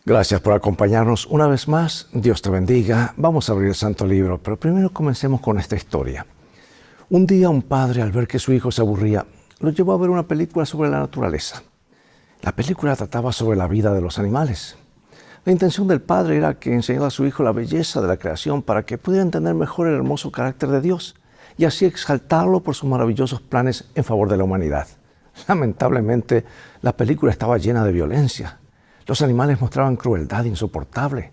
Gracias por acompañarnos una vez más. Dios te bendiga. Vamos a abrir el Santo Libro, pero primero comencemos con esta historia. Un día un padre, al ver que su hijo se aburría, lo llevó a ver una película sobre la naturaleza. La película trataba sobre la vida de los animales. La intención del padre era que enseñara a su hijo la belleza de la creación para que pudiera entender mejor el hermoso carácter de Dios y así exaltarlo por sus maravillosos planes en favor de la humanidad. Lamentablemente, la película estaba llena de violencia. Los animales mostraban crueldad insoportable.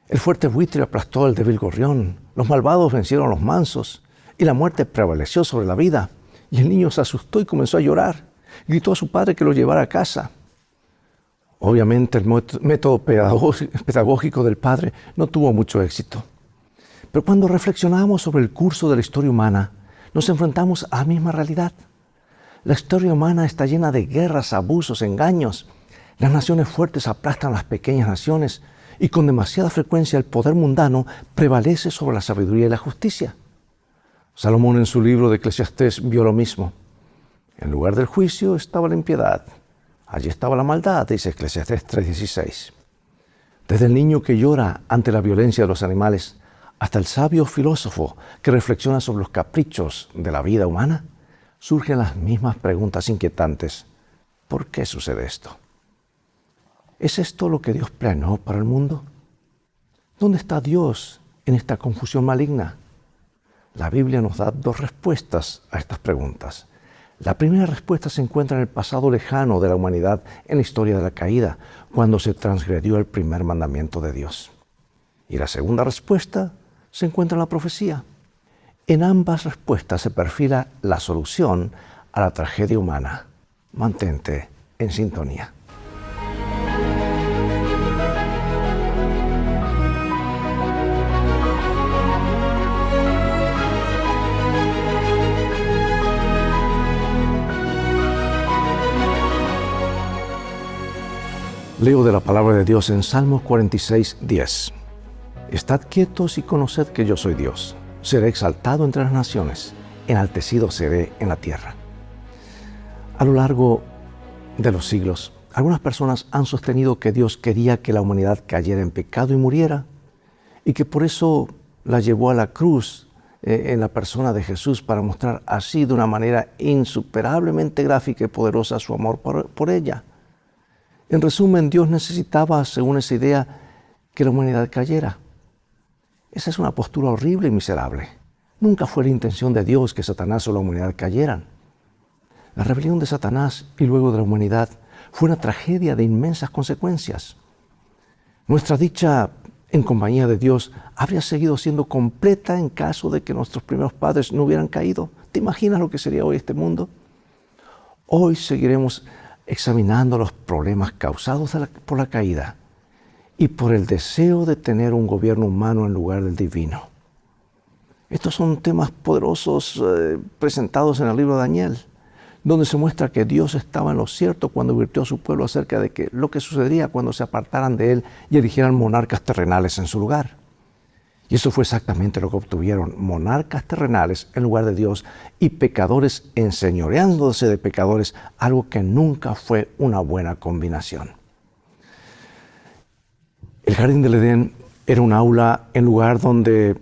El fuerte buitre aplastó al débil gorrión, los malvados vencieron a los mansos, y la muerte prevaleció sobre la vida. Y el niño se asustó y comenzó a llorar. Gritó a su padre que lo llevara a casa. Obviamente el método pedagógico del padre no tuvo mucho éxito. Pero cuando reflexionamos sobre el curso de la historia humana, nos enfrentamos a la misma realidad. La historia humana está llena de guerras, abusos, engaños. Las naciones fuertes aplastan a las pequeñas naciones y con demasiada frecuencia el poder mundano prevalece sobre la sabiduría y la justicia. Salomón en su libro de Eclesiastés vio lo mismo. En lugar del juicio estaba la impiedad. Allí estaba la maldad, dice Eclesiastés 3:16. Desde el niño que llora ante la violencia de los animales hasta el sabio filósofo que reflexiona sobre los caprichos de la vida humana, surgen las mismas preguntas inquietantes. ¿Por qué sucede esto? ¿Es esto lo que Dios planeó para el mundo? ¿Dónde está Dios en esta confusión maligna? La Biblia nos da dos respuestas a estas preguntas. La primera respuesta se encuentra en el pasado lejano de la humanidad, en la historia de la caída, cuando se transgredió el primer mandamiento de Dios. Y la segunda respuesta se encuentra en la profecía. En ambas respuestas se perfila la solución a la tragedia humana. Mantente en sintonía. Leo de la palabra de Dios en Salmos 46:10. Estad quietos y conoced que yo soy Dios. Seré exaltado entre las naciones, enaltecido seré en la tierra. A lo largo de los siglos, algunas personas han sostenido que Dios quería que la humanidad cayera en pecado y muriera, y que por eso la llevó a la cruz en la persona de Jesús para mostrar así de una manera insuperablemente gráfica y poderosa su amor por ella. En resumen, Dios necesitaba, según esa idea, que la humanidad cayera. Esa es una postura horrible y miserable. Nunca fue la intención de Dios que Satanás o la humanidad cayeran. La rebelión de Satanás y luego de la humanidad fue una tragedia de inmensas consecuencias. Nuestra dicha en compañía de Dios habría seguido siendo completa en caso de que nuestros primeros padres no hubieran caído. ¿Te imaginas lo que sería hoy este mundo? Hoy seguiremos examinando los problemas causados por la caída y por el deseo de tener un gobierno humano en lugar del divino. Estos son temas poderosos presentados en el libro de Daniel, donde se muestra que Dios estaba en lo cierto cuando advirtió a su pueblo acerca de lo que sucedería cuando se apartaran de él y eligieran monarcas terrenales en su lugar. Y eso fue exactamente lo que obtuvieron: monarcas terrenales en lugar de Dios y pecadores enseñoreándose de pecadores, algo que nunca fue una buena combinación. El jardín del Edén era un aula, un lugar donde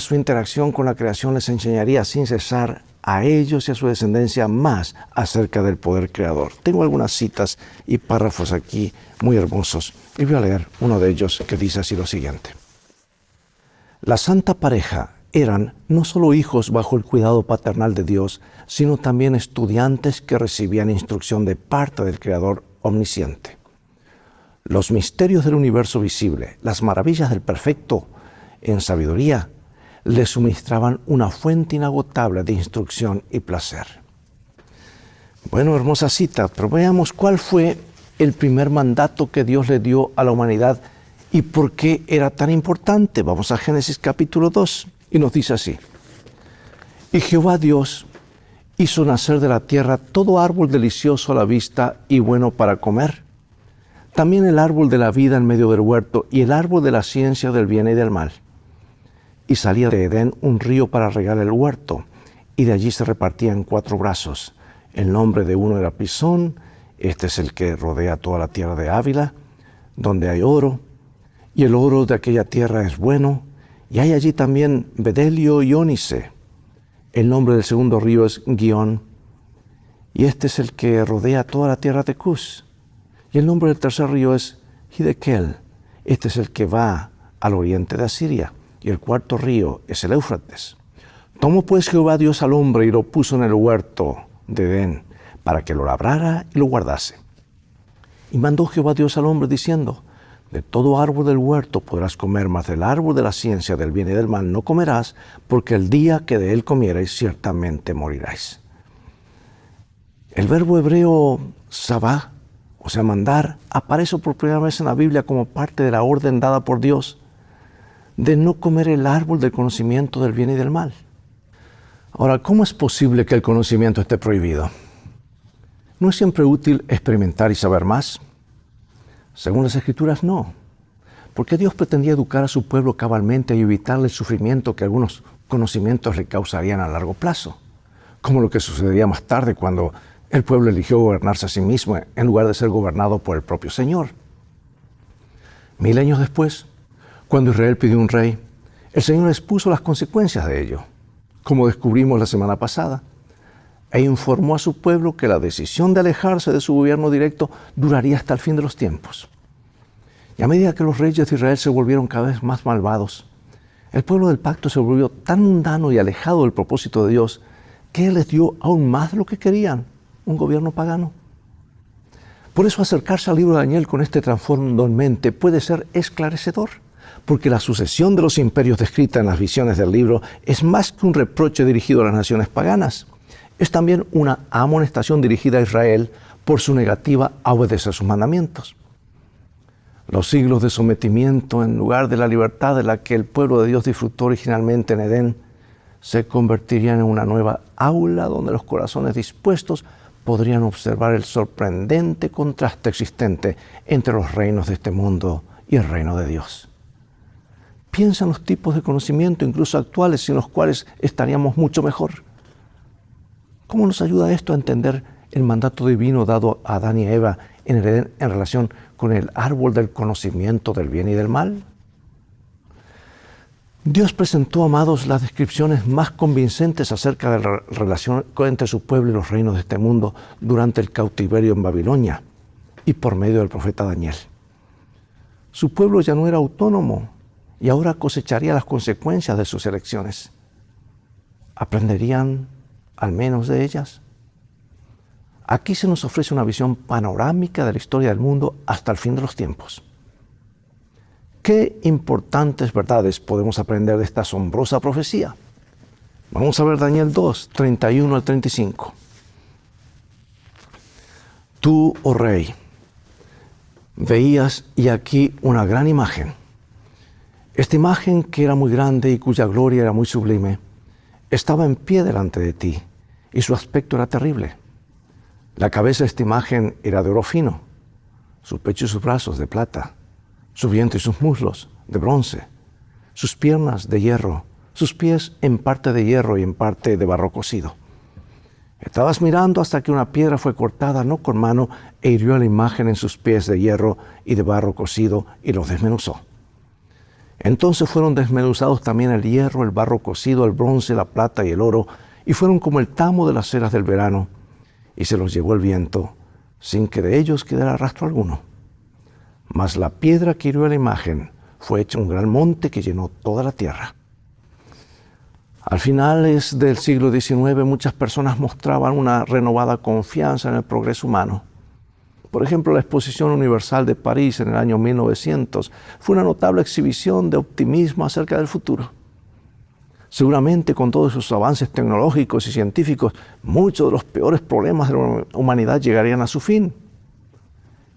su interacción con la creación les enseñaría sin cesar a ellos y a su descendencia más acerca del poder creador. Tengo algunas citas y párrafos aquí muy hermosos y voy a leer uno de ellos que dice así lo siguiente. La santa pareja eran no solo hijos bajo el cuidado paternal de Dios, sino también estudiantes que recibían instrucción de parte del Creador omnisciente. Los misterios del universo visible, las maravillas del perfecto en sabiduría, les suministraban una fuente inagotable de instrucción y placer. Bueno, hermosa cita, pero veamos cuál fue el primer mandato que Dios le dio a la humanidad y por qué era tan importante. Vamos a Génesis capítulo 2 y nos dice así. Y Jehová Dios hizo nacer de la tierra todo árbol delicioso a la vista y bueno para comer. También el árbol de la vida en medio del huerto y el árbol de la ciencia del bien y del mal. Y salía de Edén un río para regar el huerto, y de allí se repartía en 4 brazos. El nombre de uno era Pisón, Este es el que rodea toda la tierra de Ávila, donde hay oro, y el oro de aquella tierra es bueno, y hay allí también bedelio y ónice. El nombre del segundo río es Gihón, y este es el que rodea toda la tierra de Cus. Y el nombre del tercer río es Hiddekel. Este es el que va al oriente de Asiria. Y el cuarto río es el Éufrates. Tomó pues Jehová Dios al hombre y lo puso en el huerto de Edén, para que lo labrara y lo guardase. Y mandó Jehová Dios al hombre diciendo: de todo árbol del huerto podrás comer, mas del árbol de la ciencia del bien y del mal no comerás, porque el día que de él comierais ciertamente moriráis. El verbo hebreo sabá, o sea, mandar, aparece por primera vez en la Biblia como parte de la orden dada por Dios de no comer el árbol del conocimiento del bien y del mal. Ahora, ¿cómo es posible que el conocimiento esté prohibido? ¿No es siempre útil experimentar y saber más? Según las Escrituras, no. Porque Dios pretendía educar a su pueblo cabalmente y evitarle el sufrimiento que algunos conocimientos le causarían a largo plazo, como lo que sucedería más tarde cuando el pueblo eligió gobernarse a sí mismo en lugar de ser gobernado por el propio Señor. 1000 años después, cuando Israel pidió un rey, el Señor expuso las consecuencias de ello, como descubrimos la semana pasada, e informó a su pueblo que la decisión de alejarse de su gobierno directo duraría hasta el fin de los tiempos. Y a medida que los reyes de Israel se volvieron cada vez más malvados, el pueblo del pacto se volvió tan mundano y alejado del propósito de Dios que Él les dio aún más de lo que querían, un gobierno pagano. Por eso acercarse al libro de Daniel con este trasfondo en mente puede ser esclarecedor, porque la sucesión de los imperios descrita en las visiones del libro es más que un reproche dirigido a las naciones paganas. Es también una amonestación dirigida a Israel por su negativa a obedecer sus mandamientos. Los siglos de sometimiento en lugar de la libertad de la que el pueblo de Dios disfrutó originalmente en Edén se convertirían en una nueva aula donde los corazones dispuestos podrían observar el sorprendente contraste existente entre los reinos de este mundo y el reino de Dios. Piensa en los tipos de conocimiento, incluso actuales, sin los cuales estaríamos mucho mejor. ¿Cómo nos ayuda esto a entender el mandato divino dado a Adán y a Eva en el Edén en relación con el árbol del conocimiento del bien y del mal? Dios presentó, amados, las descripciones más convincentes acerca de la relación entre su pueblo y los reinos de este mundo durante el cautiverio en Babilonia y por medio del profeta Daniel. Su pueblo ya no era autónomo y ahora cosecharía las consecuencias de sus elecciones. ¿Aprenderían al menos de ellas? Aquí se nos ofrece una visión panorámica de la historia del mundo hasta el fin de los tiempos. ¿Qué importantes verdades podemos aprender de esta asombrosa profecía? Vamos a ver Daniel 2, 31 al 35. Tú, oh rey, veías y aquí una gran imagen. Esta imagen, que era muy grande y cuya gloria era muy sublime, estaba en pie delante de ti, y su aspecto era terrible. La cabeza de esta imagen era de oro fino, su pecho y sus brazos de plata, su vientre y sus muslos de bronce, sus piernas de hierro, sus pies en parte de hierro y en parte de barro cocido. Estabas mirando hasta que una piedra fue cortada, no con mano, e hirió a la imagen en sus pies de hierro y de barro cocido y los desmenuzó. Entonces fueron desmenuzados también el hierro, el barro cocido, el bronce, la plata y el oro, y fueron como el tamo de las ceras del verano, y se los llevó el viento, sin que de ellos quedara rastro alguno. Mas la piedra que hirió a la imagen fue hecha un gran monte que llenó toda la tierra. Al finales del siglo XIX, muchas personas mostraban una renovada confianza en el progreso humano. Por ejemplo, la Exposición Universal de París en el año 1900 fue una notable exhibición de optimismo acerca del futuro. Seguramente, con todos sus avances tecnológicos y científicos, muchos de los peores problemas de la humanidad llegarían a su fin.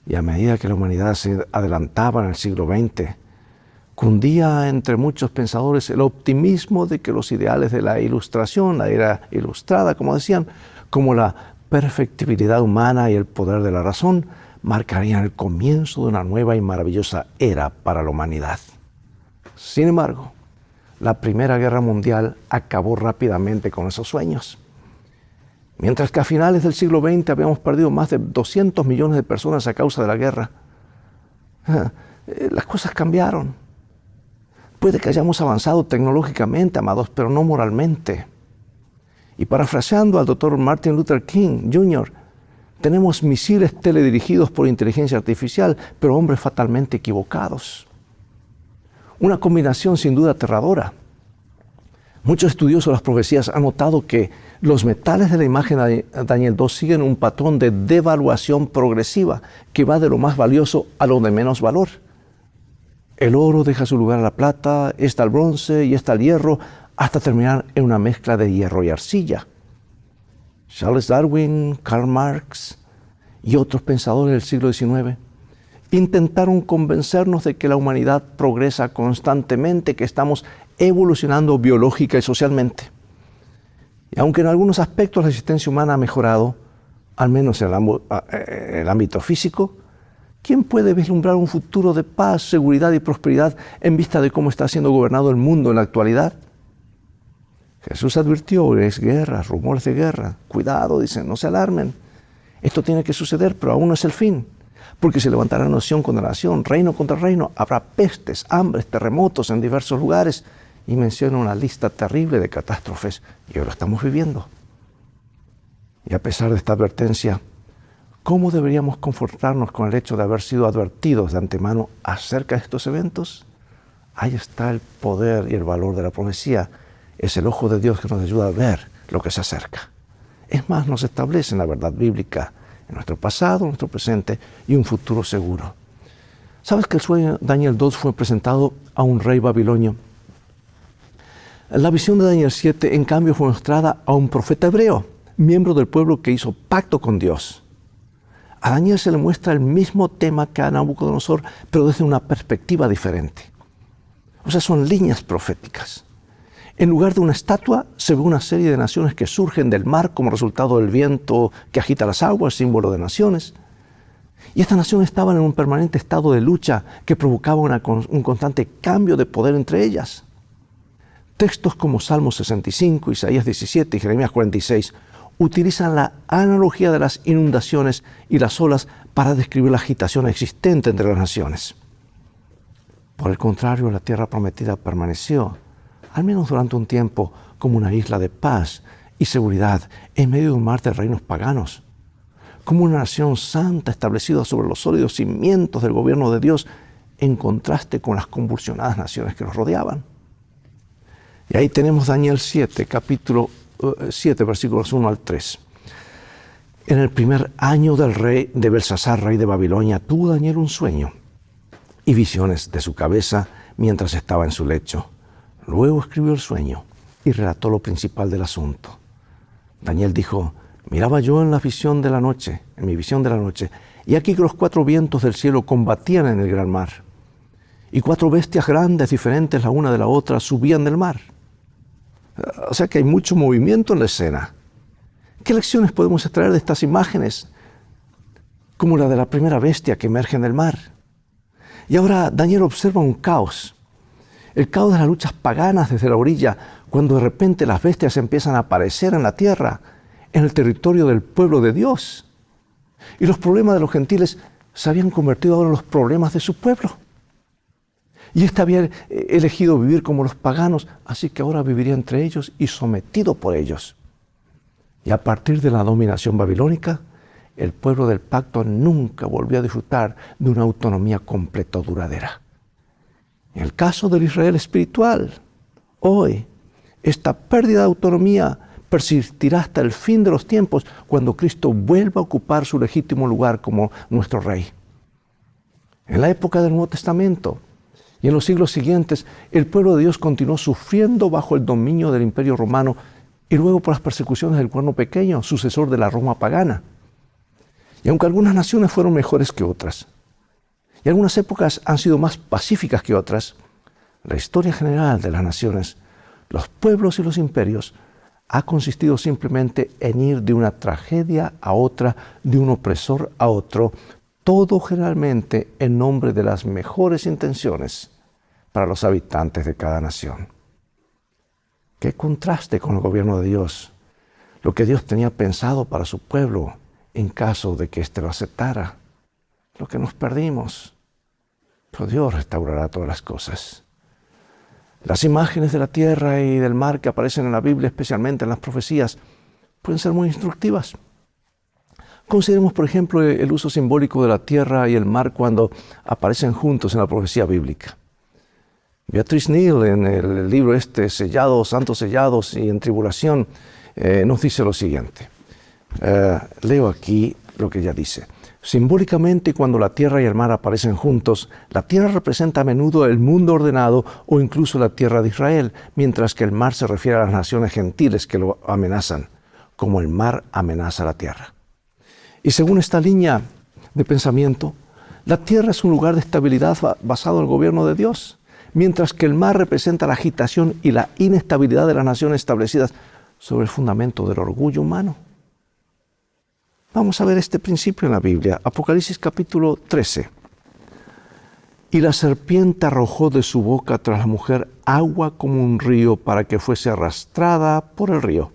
Y a medida que la humanidad se adelantaba en el siglo XX, cundía entre muchos pensadores el optimismo de que los ideales de la Ilustración, la era ilustrada, como decían, como la perfectibilidad humana y el poder de la razón, marcarían el comienzo de una nueva y maravillosa era para la humanidad. Sin embargo, la Primera Guerra Mundial acabó rápidamente con esos sueños. Mientras que a finales del siglo XX habíamos perdido más de 200 millones de personas a causa de la guerra, las cosas cambiaron. Puede que hayamos avanzado tecnológicamente, amados, pero no moralmente. Y parafraseando al doctor Martin Luther King Jr., tenemos misiles teledirigidos por inteligencia artificial, pero hombres fatalmente equivocados. Una combinación sin duda aterradora. Muchos estudiosos de las profecías han notado que los metales de la imagen de Daniel 2 siguen un patrón de devaluación progresiva que va de lo más valioso a lo de menos valor. El oro deja su lugar a la plata, está el bronce y está el hierro, hasta terminar en una mezcla de hierro y arcilla. Charles Darwin, Karl Marx y otros pensadores del siglo XIX intentaron convencernos de que la humanidad progresa constantemente, que estamos evolucionando biológica y socialmente. Y aunque en algunos aspectos la existencia humana ha mejorado, al menos en el ámbito físico, ¿quién puede vislumbrar un futuro de paz, seguridad y prosperidad en vista de cómo está siendo gobernado el mundo en la actualidad? Jesús advirtió, es guerra, rumores de guerra. Cuidado, dicen, no se alarmen. Esto tiene que suceder, pero aún no es el fin. Porque se levantará nación contra nación, reino contra reino. Habrá pestes, hambres, terremotos en diversos lugares. Y menciona una lista terrible de catástrofes. Y hoy lo estamos viviendo. Y a pesar de esta advertencia, ¿cómo deberíamos confortarnos con el hecho de haber sido advertidos de antemano acerca de estos eventos? Ahí está el poder y el valor de la profecía. Es el ojo de Dios que nos ayuda a ver lo que se acerca. Es más, nos establece en la verdad bíblica, en nuestro pasado, nuestro presente y un futuro seguro. ¿Sabes que el sueño de Daniel 2 fue presentado a un rey babilonio? La visión de Daniel 7, en cambio, fue mostrada a un profeta hebreo, miembro del pueblo que hizo pacto con Dios. A Daniel se le muestra el mismo tema que a Nabucodonosor, pero desde una perspectiva diferente. O sea, son líneas proféticas. En lugar de una estatua, se ve una serie de naciones que surgen del mar como resultado del viento que agita las aguas, símbolo de naciones. Y estas naciones estaban en un permanente estado de lucha que provocaba un constante cambio de poder entre ellas. Textos como Salmos 65, Isaías 17 y Jeremías 46 utilizan la analogía de las inundaciones y las olas para describir la agitación existente entre las naciones. Por el contrario, la tierra prometida permaneció, al menos durante un tiempo, como una isla de paz y seguridad en medio de un mar de reinos paganos, como una nación santa establecida sobre los sólidos cimientos del gobierno de Dios, en contraste con las convulsionadas naciones que los rodeaban. Y ahí tenemos Daniel 7, capítulo 7, versículos 1 al 3. En el primer año del rey de Belsasar, rey de Babilonia, tuvo Daniel un sueño y visiones de su cabeza mientras estaba en su lecho. Luego escribió el sueño y relató lo principal del asunto. Daniel dijo: miraba yo en mi visión de la noche, y aquí que los 4 vientos del cielo combatían en el gran mar, y 4 bestias grandes, diferentes la una de la otra, subían del mar. O sea que hay mucho movimiento en la escena. ¿Qué lecciones podemos extraer de estas imágenes? Como la de la primera bestia que emerge en el mar. Y ahora Daniel observa un caos. El caos de las luchas paganas desde la orilla, cuando de repente las bestias empiezan a aparecer en la tierra, en el territorio del pueblo de Dios. Y los problemas de los gentiles se habían convertido ahora en los problemas de su pueblo. Y éste había elegido vivir como los paganos, así que ahora viviría entre ellos y sometido por ellos. Y a partir de la dominación babilónica, el pueblo del pacto nunca volvió a disfrutar de una autonomía completa o duradera. En el caso del Israel espiritual, hoy, esta pérdida de autonomía persistirá hasta el fin de los tiempos, cuando Cristo vuelva a ocupar su legítimo lugar como nuestro Rey. En la época del Nuevo Testamento y en los siglos siguientes, el pueblo de Dios continuó sufriendo bajo el dominio del Imperio Romano y luego por las persecuciones del Cuerno Pequeño, sucesor de la Roma pagana. Y aunque algunas naciones fueron mejores que otras, y algunas épocas han sido más pacíficas que otras, la historia general de las naciones, los pueblos y los imperios, ha consistido simplemente en ir de una tragedia a otra, de un opresor a otro, todo generalmente en nombre de las mejores intenciones para los habitantes de cada nación. ¡Qué contraste con el gobierno de Dios! lo que Dios tenía pensado para su pueblo en caso de que éste lo aceptara, lo que nos perdimos. Pero Dios restaurará todas las cosas. Las imágenes de la tierra y del mar que aparecen en la Biblia, especialmente en las profecías, pueden ser muy instructivas. Consideremos, por ejemplo, el uso simbólico de la tierra y el mar cuando aparecen juntos en la profecía bíblica. Beatrice Neal, en el libro Sellados, Santos Sellados y en Tribulación, nos dice lo siguiente. Leo aquí lo que ella dice. Simbólicamente, cuando la tierra y el mar aparecen juntos, la tierra representa a menudo el mundo ordenado o incluso la tierra de Israel, mientras que el mar se refiere a las naciones gentiles que lo amenazan, como el mar amenaza la tierra. Y según esta línea de pensamiento, la tierra es un lugar de estabilidad basado en el gobierno de Dios, mientras que el mar representa la agitación y la inestabilidad de las naciones establecidas sobre el fundamento del orgullo humano. Vamos a ver este principio en la Biblia. Apocalipsis capítulo 13. Y la serpiente arrojó de su boca tras la mujer agua como un río para que fuese arrastrada por el río.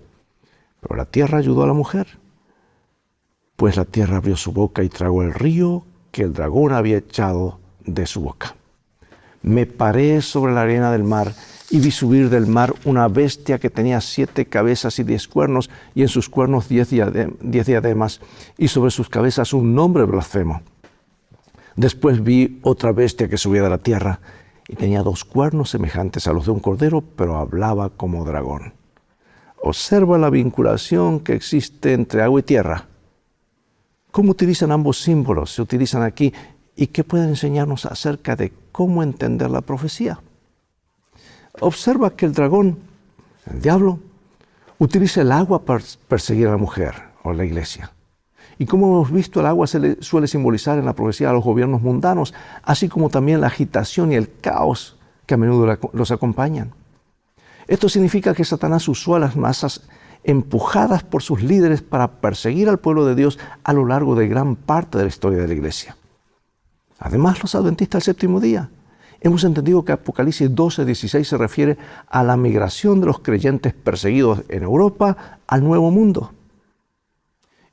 Pero la tierra ayudó a la mujer. Pues la tierra abrió su boca y tragó el río que el dragón había echado de su boca. Me paré sobre la arena del mar y vi subir del mar una bestia que tenía 7 cabezas y 10 cuernos, y en sus cuernos 10 diademas, y sobre sus cabezas un nombre blasfemo. Después vi otra bestia que subía de la tierra, y tenía 2 cuernos semejantes a los de un cordero, pero hablaba como dragón. Observa la vinculación que existe entre agua y tierra. ¿Cómo utilizan ambos símbolos? Se utilizan aquí. ¿Y qué pueden enseñarnos acerca de cómo entender la profecía? Observa que el dragón, el diablo, utiliza el agua para perseguir a la mujer o a la iglesia. Y como hemos visto, el agua suele simbolizar en la profecía a los gobiernos mundanos, así como también la agitación y el caos que a menudo los acompañan. Esto significa que Satanás usó a las masas empujadas por sus líderes para perseguir al pueblo de Dios a lo largo de gran parte de la historia de la iglesia. Además, los adventistas del séptimo día hemos entendido que Apocalipsis 12:16 se refiere a la migración de los creyentes perseguidos en Europa al Nuevo Mundo.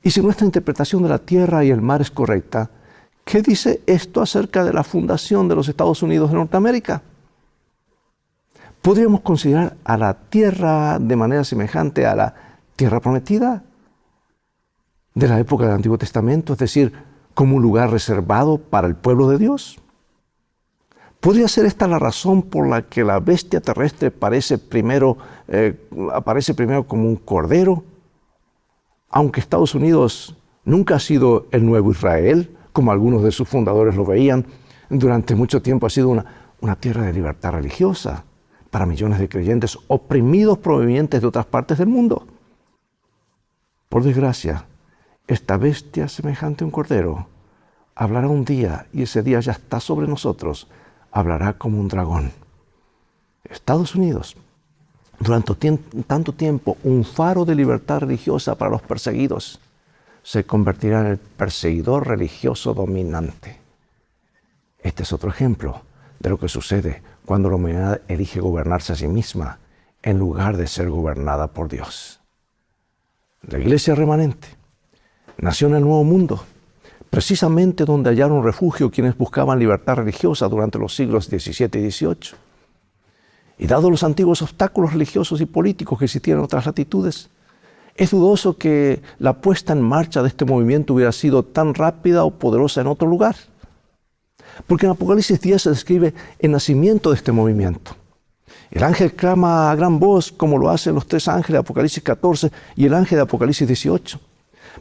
Y si nuestra interpretación de la tierra y el mar es correcta, ¿qué dice esto acerca de la fundación de los Estados Unidos de Norteamérica? ¿Podríamos considerar a la tierra de manera semejante a la tierra prometida de la época del Antiguo Testamento, es decir, como un lugar reservado para el pueblo de Dios? ¿Podría ser esta la razón por la que la bestia terrestre aparece primero como un cordero? Aunque Estados Unidos nunca ha sido el nuevo Israel, como algunos de sus fundadores lo veían, durante mucho tiempo ha sido una tierra de libertad religiosa para millones de creyentes oprimidos provenientes de otras partes del mundo. Por desgracia, esta bestia semejante a un cordero hablará un día, y ese día ya está sobre nosotros, hablará como un dragón. Estados Unidos, durante tanto tiempo, un faro de libertad religiosa para los perseguidos, se convertirá en el perseguidor religioso dominante. Este es otro ejemplo de lo que sucede cuando la humanidad elige gobernarse a sí misma en lugar de ser gobernada por Dios. La iglesia remanente nació en el Nuevo Mundo, precisamente donde hallaron refugio quienes buscaban libertad religiosa durante los siglos XVII y XVIII. Y dado los antiguos obstáculos religiosos y políticos que existían en otras latitudes, es dudoso que la puesta en marcha de este movimiento hubiera sido tan rápida o poderosa en otro lugar. Porque en Apocalipsis 10 se describe el nacimiento de este movimiento. El ángel clama a gran voz, como lo hacen los 3 ángeles de Apocalipsis 14 y el ángel de Apocalipsis 18.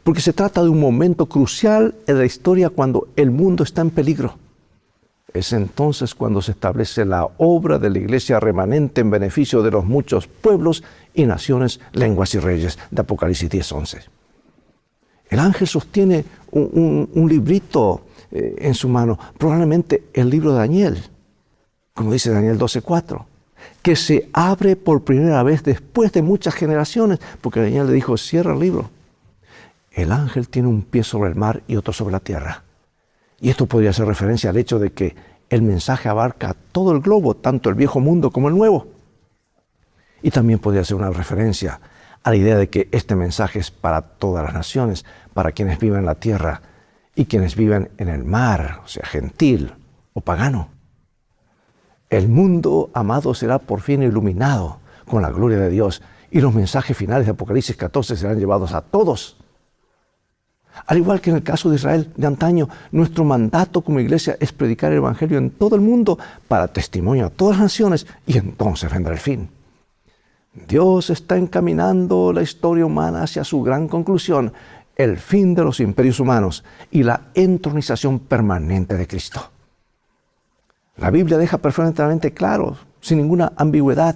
Porque se trata de un momento crucial en la historia cuando el mundo está en peligro. Es entonces cuando se establece la obra de la iglesia remanente en beneficio de los muchos pueblos y naciones, lenguas y reyes, de Apocalipsis 10:11. El ángel sostiene un librito en su mano, probablemente el libro de Daniel, como dice Daniel 12:4, que se abre por primera vez después de muchas generaciones, porque Daniel le dijo, cierra el libro. El ángel tiene un pie sobre el mar y otro sobre la tierra. Y esto podría hacer referencia al hecho de que el mensaje abarca todo el globo, tanto el viejo mundo como el nuevo. Y también podría ser una referencia a la idea de que este mensaje es para todas las naciones, para quienes viven en la tierra y quienes viven en el mar, o sea, gentil o pagano. El mundo, amado, será por fin iluminado con la gloria de Dios y los mensajes finales de Apocalipsis 14 serán llevados a todos. Al igual que en el caso de Israel de antaño, nuestro mandato como iglesia es predicar el Evangelio en todo el mundo para testimonio a todas las naciones y entonces vendrá el fin. Dios está encaminando la historia humana hacia su gran conclusión, el fin de los imperios humanos y la entronización permanente de Cristo. La Biblia deja perfectamente claro, sin ninguna ambigüedad,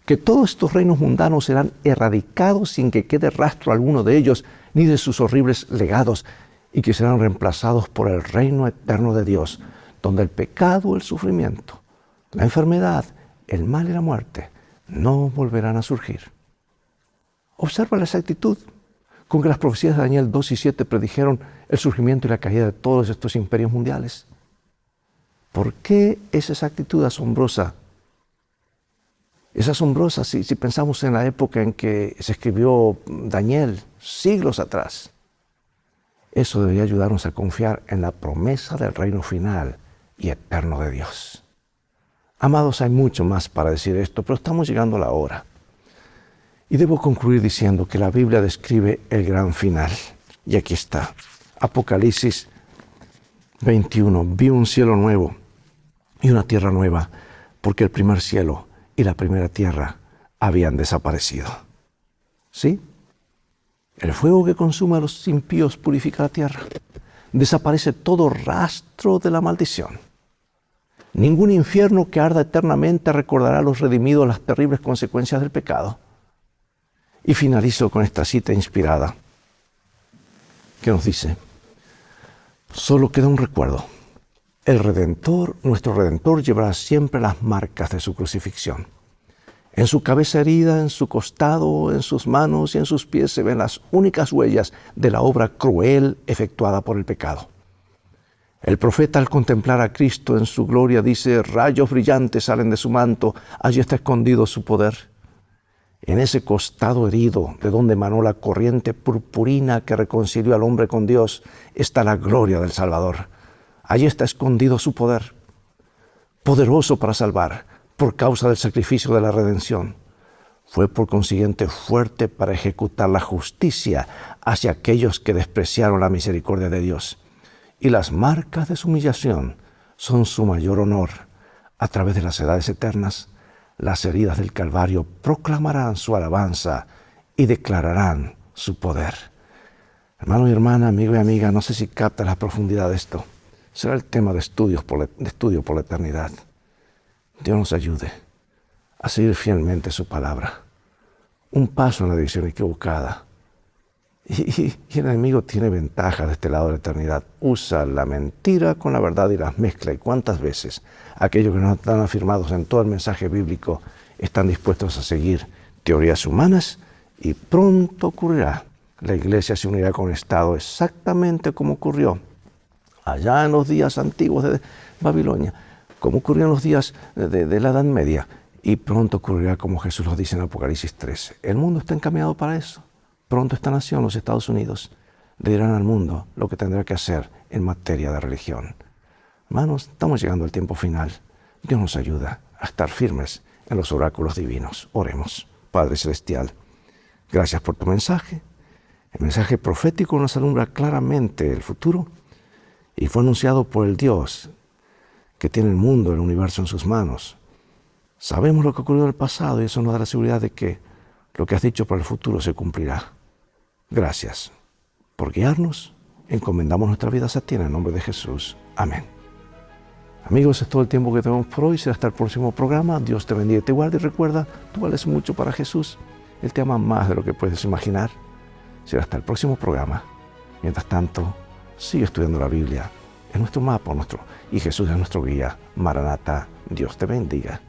que todos estos reinos mundanos serán erradicados sin que quede rastro alguno de ellos ni de sus horribles legados y que serán reemplazados por el reino eterno de Dios, donde el pecado, el sufrimiento, la enfermedad, el mal y la muerte no volverán a surgir. Observa la exactitud con que las profecías de Daniel 2 y 7 predijeron el surgimiento y la caída de todos estos imperios mundiales. ¿Por qué es esa actitud asombrosa? Es asombrosa si pensamos en la época en que se escribió Daniel, siglos atrás. Eso debería ayudarnos a confiar en la promesa del reino final y eterno de Dios. Amados, hay mucho más para decir esto, pero estamos llegando a la hora. Y debo concluir diciendo que la Biblia describe el gran final. Y aquí está, Apocalipsis 21. Vi un cielo nuevo y una tierra nueva, porque el primer cielo y la primera tierra habían desaparecido. ¿Sí? El fuego que consume a los impíos purifica la tierra. Desaparece todo rastro de la maldición. Ningún infierno que arda eternamente recordará a los redimidos las terribles consecuencias del pecado. Y finalizo con esta cita inspirada que nos dice: solo queda un recuerdo. El Redentor, nuestro Redentor, llevará siempre las marcas de su crucifixión. En su cabeza herida, en su costado, en sus manos y en sus pies se ven las únicas huellas de la obra cruel efectuada por el pecado. El profeta, al contemplar a Cristo en su gloria, dice: rayos brillantes salen de su manto, allí está escondido su poder. En ese costado herido, de donde emanó la corriente purpurina que reconcilió al hombre con Dios, está la gloria del Salvador. Allí está escondido su poder, poderoso para salvar, por causa del sacrificio de la redención. Fue por consiguiente fuerte para ejecutar la justicia hacia aquellos que despreciaron la misericordia de Dios. Y las marcas de su humillación son su mayor honor. A través de las edades eternas, las heridas del Calvario proclamarán su alabanza y declararán su poder. Hermano y hermana, amigo y amiga, no sé si capta la profundidad de esto. Será el tema de estudio por la eternidad. Dios nos ayude a seguir fielmente su palabra. Un paso en la dirección equivocada. Y el enemigo tiene ventaja de este lado de la eternidad. Usa la mentira con la verdad y las mezcla. ¿Y cuántas veces aquellos que no están afirmados en todo el mensaje bíblico están dispuestos a seguir teorías humanas? Y pronto ocurrirá. La iglesia se unirá con el Estado exactamente como ocurrió allá en los días antiguos de Babilonia, como ocurrió en los días de la Edad Media. Y pronto ocurrirá como Jesús lo dice en Apocalipsis 13. El mundo está encaminado para eso. Pronto esta nación, los Estados Unidos, le dirán al mundo lo que tendrá que hacer en materia de religión. Hermanos, estamos llegando al tiempo final. Dios nos ayuda a estar firmes en los oráculos divinos. Oremos. Padre Celestial, gracias por tu mensaje. El mensaje profético nos alumbra claramente el futuro y fue anunciado por el Dios que tiene el mundo, el universo en sus manos. Sabemos lo que ocurrió en el pasado y eso nos da la seguridad de que lo que has dicho para el futuro se cumplirá. Gracias por guiarnos. Encomendamos nuestras vidas a ti en el nombre de Jesús. Amén. Amigos, es todo el tiempo que tenemos por hoy. Será hasta el próximo programa. Dios te bendiga y te guarde. Y recuerda, tú vales mucho para Jesús. Él te ama más de lo que puedes imaginar. Será hasta el próximo programa. Mientras tanto, sigue estudiando la Biblia. Es nuestro mapa, y Jesús es nuestro guía. Maranata, Dios te bendiga.